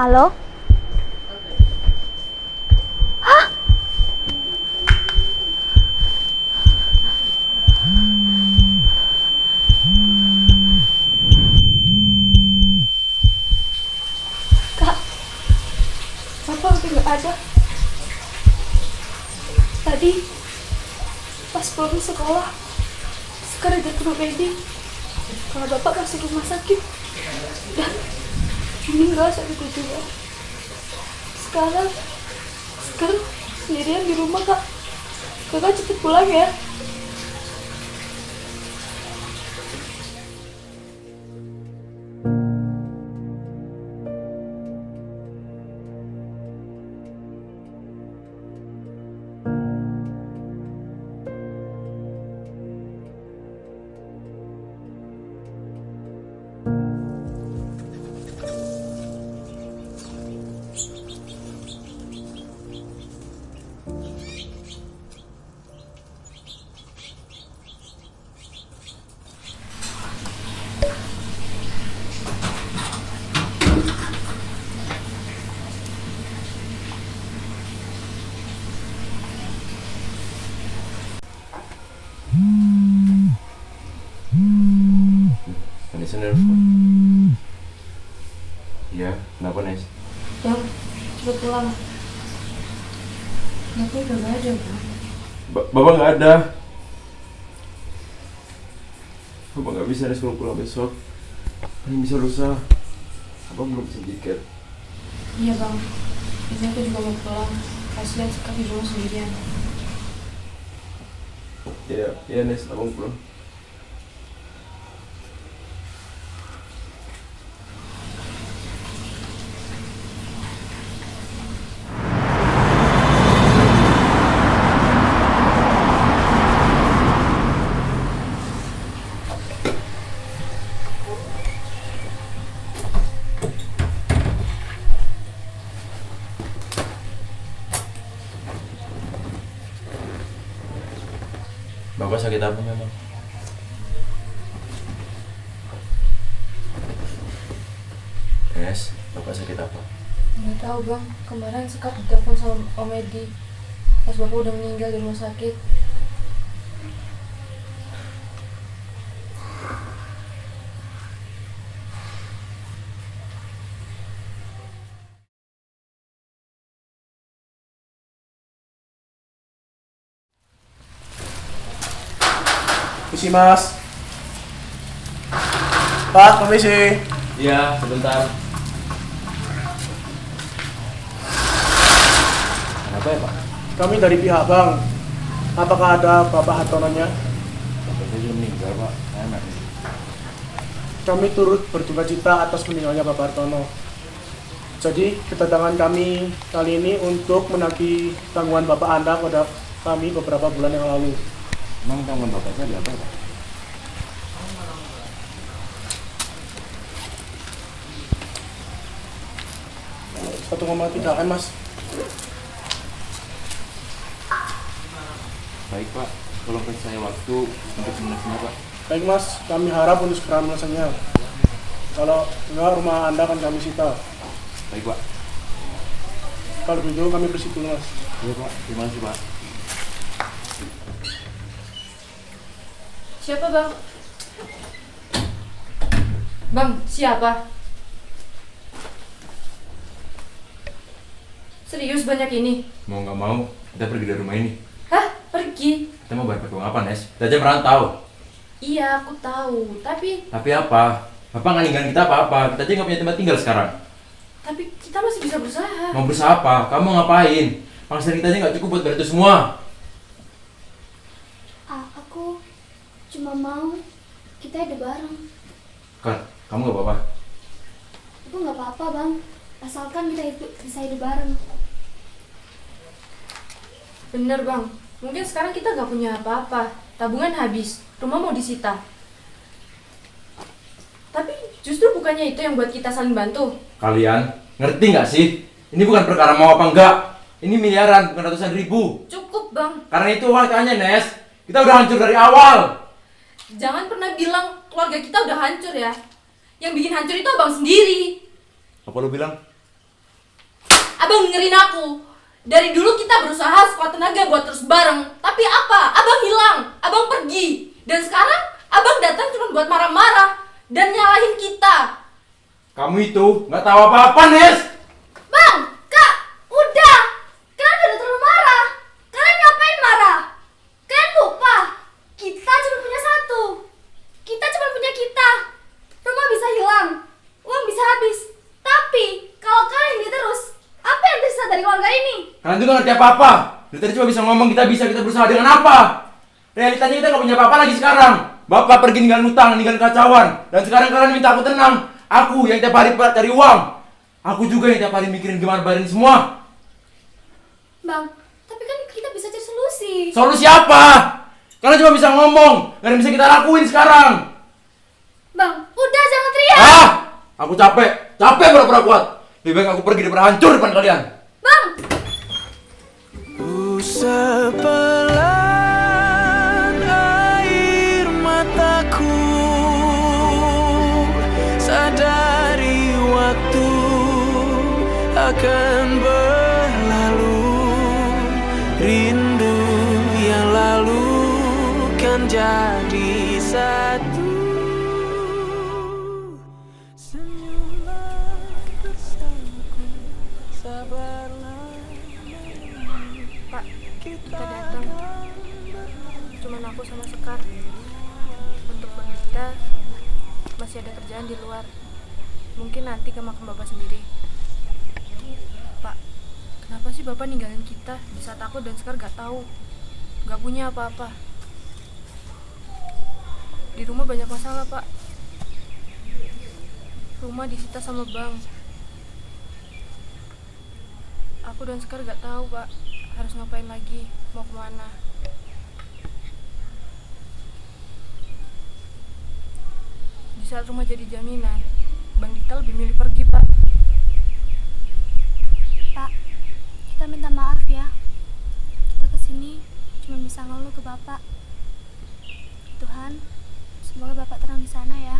Halo? Hah? Kak, Bapak udah gak ada. Tadi pas pulang sekolah, sekarang dia ke medik. Kalau Bapak masuk rumah sakit dan meninggal saat itu juga. Sekarang sendirian di rumah, Kak. Kakak cepet pulang ya. Vanessa nelfon. Iya, kenapa Nes? Bang, cepet pulang. Bapak udah gak ada, Bang. Bapak nggak ada. Bapak nggak bisa Nes kalau pulang besok. Ini bisa lusa. Bapak belum bisa tiket. Iya, Bang. Ini aku juga mau pulang. Kasihan sekali di rumah sendirian. Iya Nes, abang pulang. Bapak sakit apa memang? Nes, Bapak sakit apa? Nggak tahu, Bang. Kemarin sekap ditelepon sama Om Edi. Pas Bapak udah meninggal di rumah sakit. Permisi mas. Pak, permisi. Iya, sebentar. Kenapa ya Pak? Kami dari pihak bank. Apakah ada Bapak Hartononya? Bapak saya sudah meninggal Pak. Saya anak. Kami turut berduka cita atas meninggalnya Bapak Hartono. Jadi kedatangan kami kali ini untuk menagih tanggungan Bapak Anda pada kami beberapa bulan yang lalu. Emang tanggungan Bapak saya ada apa Pak? Satu koma tiga M mas. Baik Pak, tolong kasih saya waktu untuk melunasinya Pak. Baik mas, kami harap untuk segera melunasinya. Kalau enggak, rumah Anda akan kami sita. Baik Pak. Kalau begitu kami bersih dulu mas. Iya Pak, terima kasih Pak. Siapa, Bang? Bang, siapa? Serius banyak ini? Mau nggak mau, kita pergi dari rumah ini. Hah? Pergi? Kita mau bayar pakai uang apa Nes? Kita aja merantau. Iya, aku tahu. Tapi Tapi apa? Bapak nggak ninggalin kita apa-apa. Kita aja nggak punya tempat tinggal sekarang. kita masih bisa berusaha. Mau berusaha apa? Kamu ngapain? Penghasilan kita aja nggak cukup buat bayar itu semua. Aku cuma mau kita hidup bareng. Kan, kamu nggak apa-apa? Aku nggak apa-apa bang, asalkan kita bisa hidup bareng. Bener, Bang. Mungkin sekarang kita nggak punya apa-apa. Tabungan habis, rumah mau disita. Tapi justru bukannya itu yang buat kita saling bantu. Kalian ngerti nggak sih? Ini bukan perkara mau apa enggak. Ini miliaran, bukan ratusan ribu. Cukup, Bang. Karena itu makanya Nes, kita udah hancur dari awal. Jangan pernah bilang keluarga kita udah hancur ya. Yang bikin hancur itu abang sendiri. Apa lu bilang? Abang dengerin aku. Dari dulu kita berusaha sekuat tenaga buat terus bareng. Tapi apa? Abang hilang. Abang pergi. Dan sekarang abang datang cuma buat marah-marah dan nyalahin kita. Kamu itu nggak tahu apa-apa, Nes. Bang, Kak, udah. Kalian udah terlalu marah. Kalian ngapain marah? Kalian lupa. Kita cuma punya satu. Kita cuma punya kita. Rumah bisa hilang. Uang bisa habis. Tapi, kalau kalian ini terus, apa yang tersisa dari keluarga ini? Kalian juga ngerti apa-apa. Dari tadi cuma bisa ngomong kita berusaha dengan apa? Realitanya kita nggak punya apa-apa lagi sekarang. Bapak pergi ninggalin utang, ninggalin kacauan. Dan sekarang kalian minta aku tenang. Aku yang tiap hari cari uang. Aku juga yang tiap hari mikirin gimana bayarin semua. Bang, tapi kan kita bisa cari solusi. Solusi apa? Kalian cuma bisa ngomong. Gak ada yang bisa kita lakuin sekarang. Bang, udah jangan teriak. Ah! Aku capek pura-pura kuat. Lebih baik aku pergi daripada hancur depan kalian. Bang! Sepelan air mataku, sadari waktu akan berlalu. Rindu yang lalu kan jadi satu. Senyumlah bersamaku, sabarlah. Pak, kita datang. Cuman aku sama Sekar. Untuk kita masih ada kerjaan di luar. Mungkin nanti ke makam Bapak sendiri. Pak, kenapa sih Bapak ninggalin kita di saat aku dan Sekar gak tahu? Gak punya apa-apa. Di rumah banyak masalah, Pak. Rumah disita sama bank. Aku dan Sekar gak tahu, Pak, harus ngapain lagi, mau kemana. Di saat rumah jadi jaminan, Bang Dita lebih milih pergi, Pak. Pak, kita minta maaf ya. Kita kesini cuma bisa ngeluh ke Bapak. Tuhan, semoga Bapak tenang di sana ya.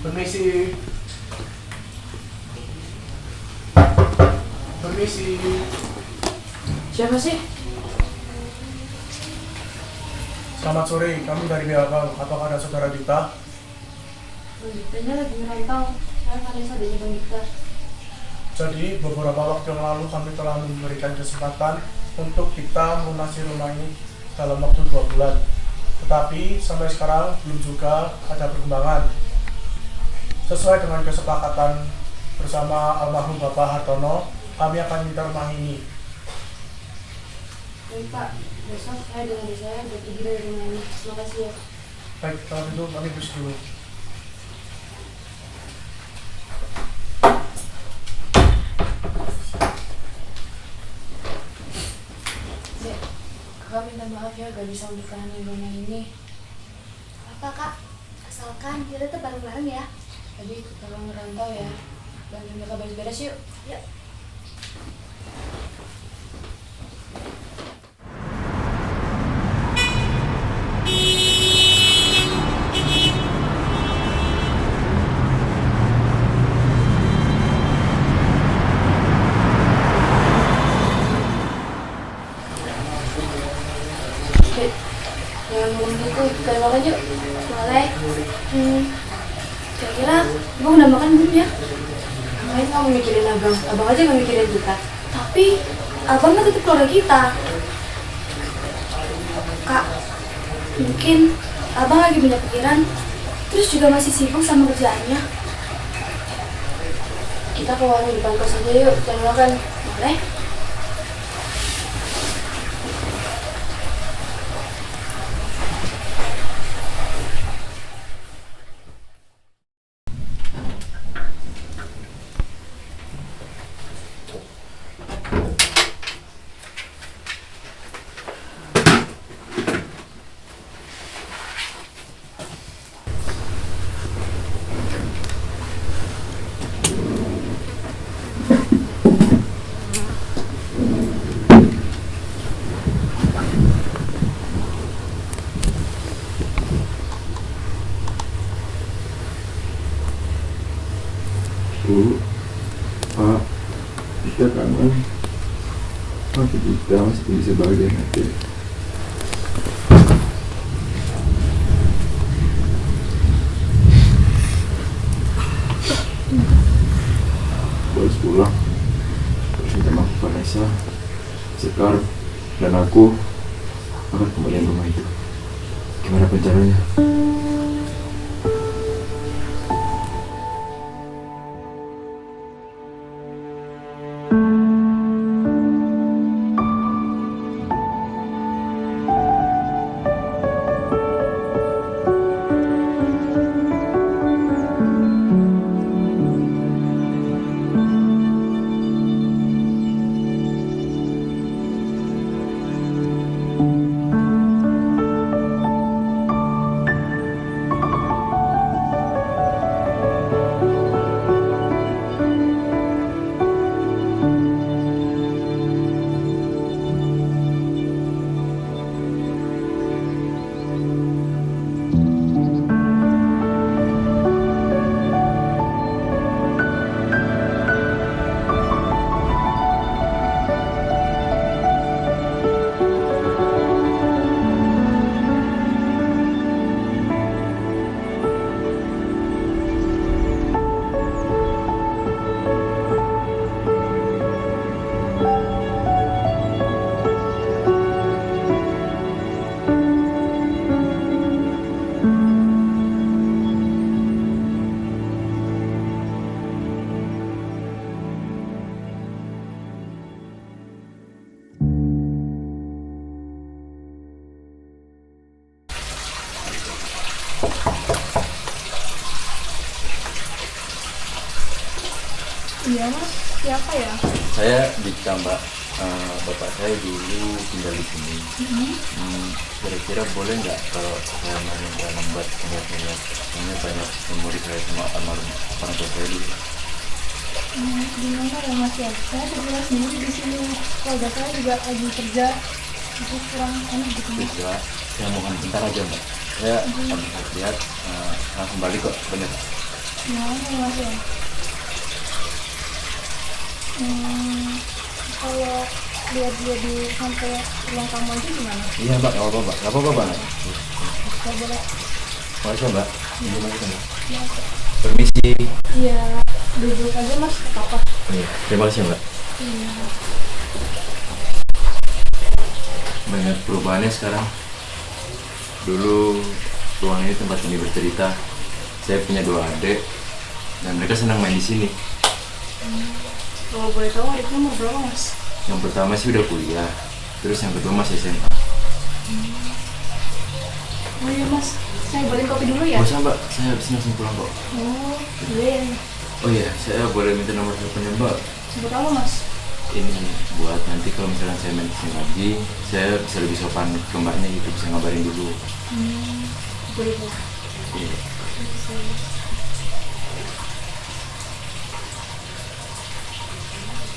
Permisi. Permisi. Siapa sih? Selamat sore, kami dari Bang. Apakah ada saudara Dita? Bang Ditanya lagi merantau. Saya kalian adanya Bang Dita. Jadi, beberapa waktu yang lalu kami telah memberikan kesempatan untuk kita melunasi rumah ini dalam waktu 2 bulan. Tetapi, sampai sekarang belum juga ada perkembangan. Sesuai dengan kesepakatan bersama almarhum Bapak Hartono, kami akan minta rumah ini. Baik, Pak. Besok saya dengan saya buat pergi dari rumah ini. Terima kasih ya. Baik, kalau itu kami bersih dulu. Dek, kakak minta maaf ya gak bisa untuk tahanin rumah ini. Apa Kak? Asalkan kita tetap bareng-bareng ya. Tadi tolong ngerantau ya. Bantuin kakak beres-beres yuk. Yuk. Dek, jangan ngomong gitu. Kita makan yuk. Boleh. Kira-kira Abang udah makan belum ya? Ngapain kamu mikirin abang? Abang aja gak mikirin kita. Tapi Abang kan tetap keluarga kita. Kak, mungkin Abang lagi banyak pikiran, terus juga masih sibuk sama kerjaannya. Kita ke warung depan kos aja yuk. Jangan makan. Boleh? kita masih bisa bahagia nanti. Harus pulang, harus minta maaf ke Vanessa, Sekar, dan aku akan kembali rumah itu. Gimana caranya? Iya mas, siapa ya? Saya Dika Mbak, bapak saya dulu tinggal di sini. Kira-kira boleh nggak kalau saya main lambat ingat-ingat? Soalnya banyak memori saya sama almarhum orang tua saya dulu. Gimana ya mas ya? Saya kebetulan sendiri di sini. Keluarga saya juga lagi kerja, itu kurang enak gitu mas. Bisa, saya mohon bentar aja Mbak. Saya habis lihat langsung balik kok, bener. Gimana ya mas ya? Kalau lihat dia di sampai ruang tamu aja gimana? Iya Mbak, nggak apa-apa Mbak. Nggak apa-apa Mbak. Saya boleh? Makasih Mbak. Terima kasih Mbak. Ya, Permisi. iya, duduk aja mas, apa? Iya, terima kasih Mbak. Iya. Banyak perubahannya sekarang. Dulu ruangan ini tempat kami bercerita. Saya punya 2 adik dan mereka senang main di sini. Kalau boleh tahu adiknya umur berapa mas? Yang pertama sih udah kuliah, terus yang kedua masih SMA. Oh iya mas, saya boleh kopi dulu ya? Gak usah Mbak, saya habis ini langsung pulang kok. Oh iya. Oh iya, saya boleh minta nomor teleponnya Mbak. Sebut apa mas? Ini buat nanti kalau misalnya saya main kesini lagi, saya bisa lebih sopan ke Mbaknya gitu, bisa ngabarin dulu. Boleh bu. Iya.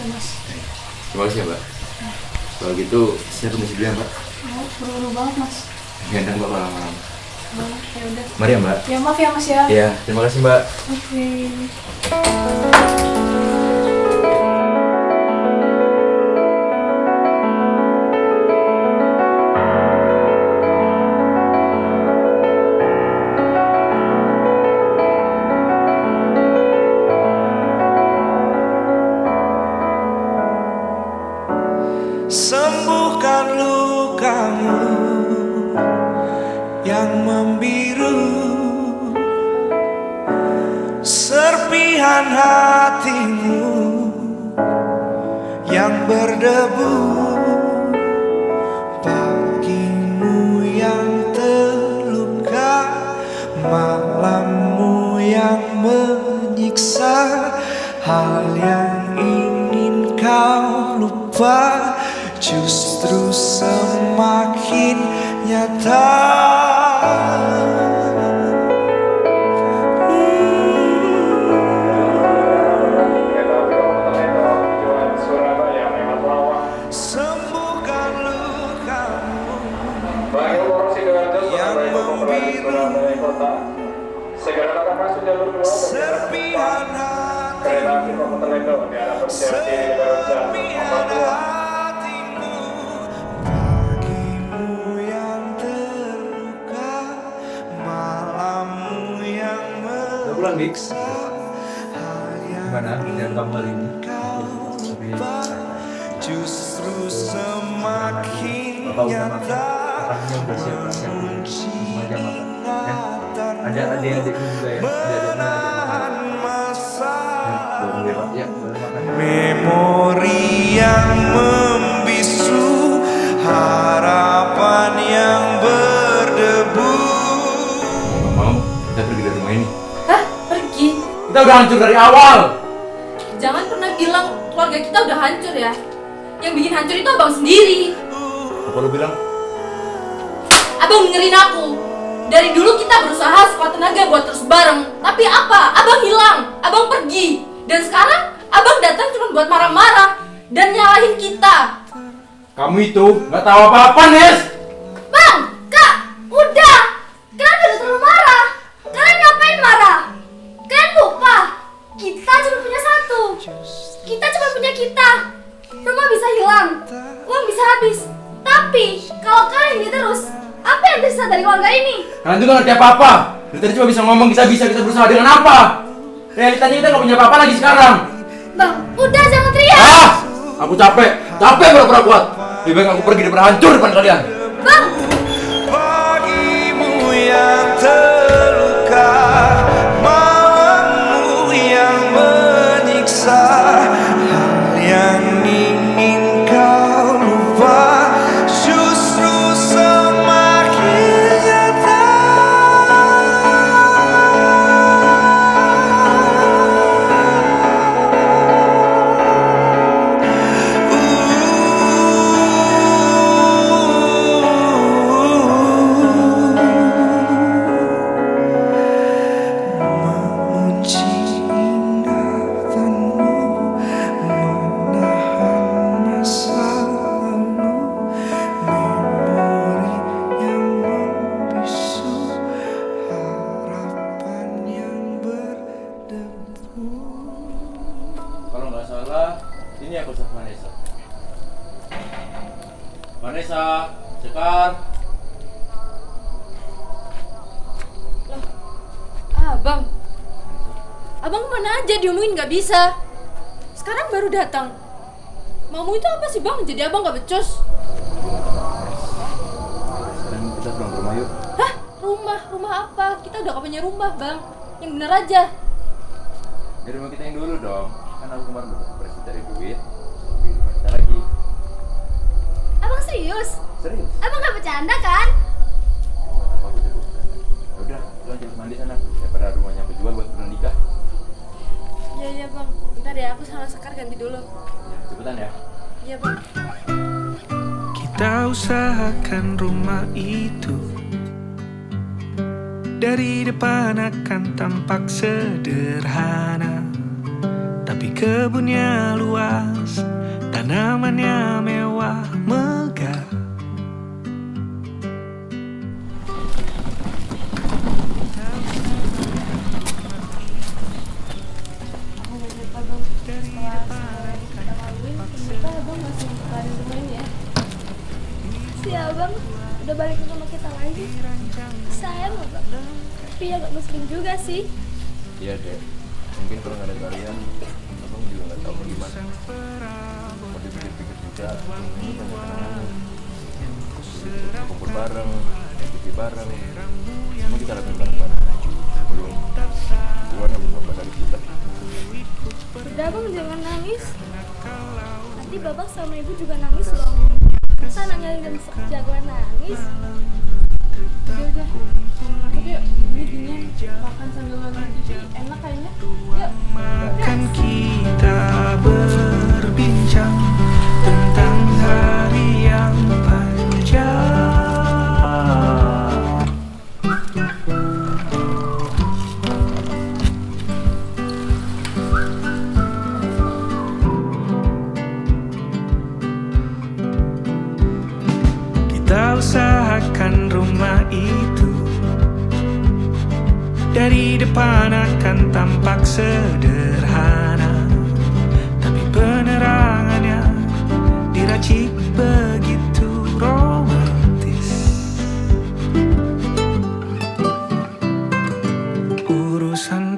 Ya mas. Terima kasih ya Mbak. Kalau gitu, saya permisi dulu ya Mbak. Oh, buru-buru banget mas. Ganteng Mbak malam-malam. Oh, ya udah. Mari ya Mbak. Ya maaf ya mas ya. Iya, terima kasih Mbak. Oke. Sembuhkan lukamu yang membiru, serpihan hatimu yang berdebu, pagimu yang terluka, malammu yang menyiksa, hal yang ingin kau lupa justru semakin nyata. Sembuhkan lukamu yang membiru, serpihan hatimu, serpihan hatimu Lik. Gimana kerjaan kamu hari ini? Justru semakin Bapak udah makan. Makannya udah siap-siap. Semuanya makan. Ya. Ada adik-adikmu juga ya. Adik-adiknya ada makan. Boleh ya, Pak. Ya, boleh makan. memori yang membisu, harapan yang berdebu. Nggak mau, kita pergi dari rumah ini. Hah? Pergi? Kita udah hancur dari awal. Jangan pernah bilang keluarga kita udah hancur ya. Yang bikin hancur itu abang sendiri. Apa lu bilang? Abang dengerin aku. Dari dulu kita berusaha sekuat tenaga buat terus bareng. Tapi apa? Abang hilang. Abang pergi. Dan sekarang abang datang cuma buat marah-marah dan nyalahin kita. Kamu itu nggak tahu apa-apa, Nes. Bang, Kak, udah. Kalian udah terlalu marah. Kalian ngapain marah? Kalian lupa. Kita cuma punya satu. Kita cuma punya kita. Rumah bisa hilang, uang bisa habis. Tapi kalau kalian ini terus, apa yang tersisa dari keluarga ini? Kalian tuh nggak ngerti apa-apa. Dari tadi cuma bisa ngomong kita berusaha dengan apa? Realitanya kita nggak punya apa-apa lagi sekarang. Bang, udah jangan teriak. Ah, aku capek pura-pura kuat. Lebih baik aku pergi daripada hancur depan kalian. Bang, Pagimu yang terluka, malammu yang menyiksa, hal yang ingin kau lupa justru semakin nyata. Mengunci ingatanmu, menahan masa lalu, memori yang membisu, harapan yang berdebu. Kalau nggak salah, ini aku sama Vanessa. Vanessa, Sekar. Abang. Abang kemana aja diomongin nggak bisa. Sekarang baru datang. Maumu itu apa sih bang? Jadi abang nggak becus. Sekarang kita pulang ke rumah yuk. Hah? Rumah apa? Kita udah gak punya rumah bang. Yang bener aja. Di rumah kita yang dulu dong. Kan aku kemarin udah operasi dari duit. Di rumah kita lagi. abang serius? Serius? Abang gak bercanda kan? Apa aku jadi bercanda? Udah, lu lanjut mandi sana. Daripada rumahnya aku jual buat bulan nikah. Iya bang. Bentar ya, aku sama Sekar ganti dulu. Ya, cepetan ya. Iya bang. Kita usahakan rumah itu, dari depan akan tampak sederhana, tapi kebunnya luas, tanamannya mewah megah. Si abang udah balik ke rumah kita lagi. Sayang abang. Tapi ya gak muslim juga sih. Iya deh. Mungkin kalau nggak ada kalian, abang juga nggak tahu mau gimana. Mau dipikir-pikir juga, ini banyak kenangan. Kumpul bareng, cuci bareng, semua kita lakukan bareng-bareng. Belum Tuhan yang berubah dari kita. Udah abang jangan nangis. Nanti bapak sama ibu juga nangis loh. Masa nangis dan jagoan nangis? Udah. Tapi yuk, ini gini makan sambil nonton TV enak kayaknya. Yuk. Kan kita berbincang tentang hari yang panjang. Kita usahakan rumah itu, dari depan akan tampak sederhana, tapi penerangannya diracik begitu romantis. Urusan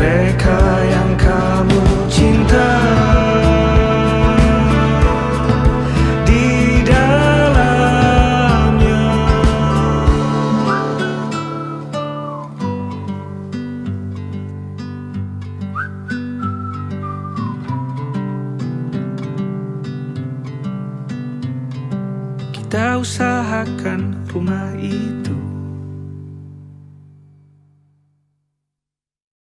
mereka yang kamu cinta di dalamnya. Kita usahakan rumah itu